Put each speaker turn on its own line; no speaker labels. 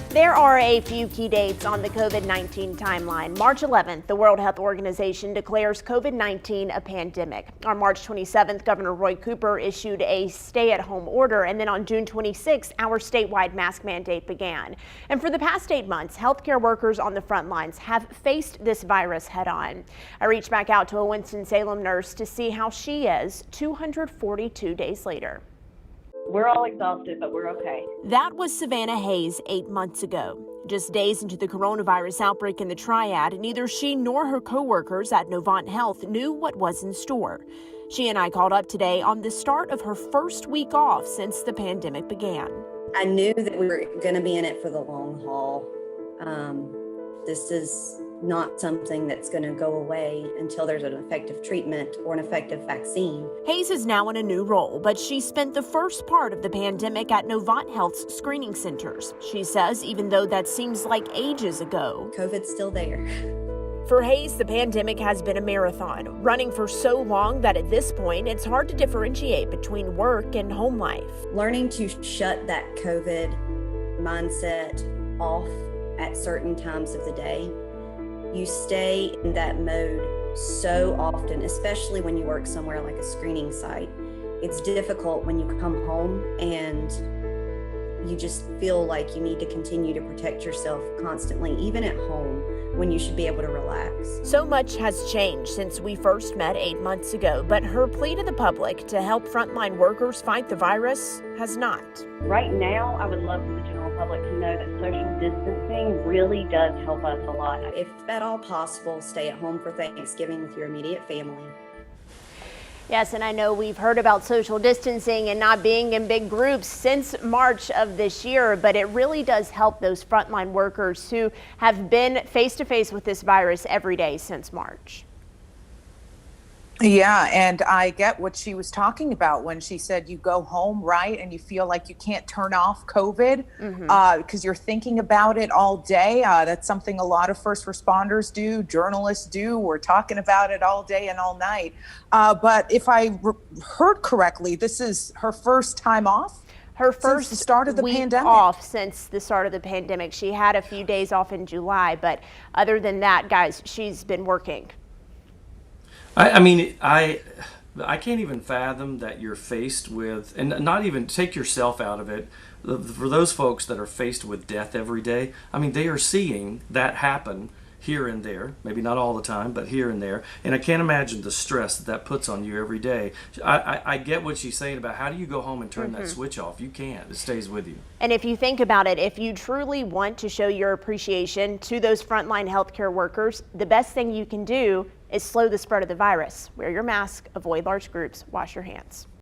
There are a few key dates on the COVID-19 timeline. March 11th, the World Health Organization declares COVID-19 a pandemic. On March 27th, Governor Roy Cooper issued a stay-at-home order, and then on June 26th, our statewide mask mandate began. And for the past 8 months, healthcare workers on the front lines have faced this virus head-on. I reached back out to a Winston-Salem nurse to see how she is 242 days later.
We're all exhausted, but we're okay.
That was Savannah Hayes 8 months ago. Just days into the coronavirus outbreak in the Triad, neither she nor her coworkers at Novant Health knew what was in store. She and I called up today on the start of her first week off since the pandemic began.
I knew that we were going to be in it for the long haul. This is not something that's going to go away until there's an effective treatment or an effective vaccine.
Hayes is now in a new role, but she spent the first part of the pandemic at Novant Health's screening centers. She says even though that seems like ages ago,
COVID's still there.
For Hayes, the pandemic has been a marathon, running for so long that at this point, it's hard to differentiate between work and home life.
Learning to shut that COVID mindset off at certain times of the day. You stay in that mode so often, especially when you work somewhere like a screening site. It's difficult when you come home and you just feel like you need to continue to protect yourself constantly, even at home, when you should be able to relax.
So much has changed since we first met 8 months ago, but her plea to the public to help frontline workers fight the virus has not.
Right now, I would love for the general public to know that social distancing really does help us a lot.
If at all possible, stay at home for Thanksgiving with your immediate family.
Yes, and I know we've heard about social distancing and not being in big groups since March of this year, but it really does help those frontline workers who have been face-to-face with this virus every day since March.
Yeah, and I get what she was talking about when she said you go home, right, and you feel like you can't turn off COVID because you're thinking about it all day. That's something a lot of first responders do, journalists do. We're talking about it all day and all night. But if I heard correctly, this is her first time off?
Her first
since the start of the
week
pandemic.
Off since the start of the pandemic. She had a few days off in July, but other than that, guys, she's been working.
I mean, I can't even fathom that you're faced with, and not even take yourself out of it, for those folks that are faced with death every day. I mean, they are seeing that happen here and there, maybe not all the time, but here and there. And I can't imagine the stress that puts on you every day. I get what she's saying about how do you go home and turn that switch off? You can't. It stays with you.
And if you think about it, if you truly want to show your appreciation to those frontline healthcare workers, the best thing you can do is slow the spread of the virus. Wear your mask, avoid large groups, wash your hands.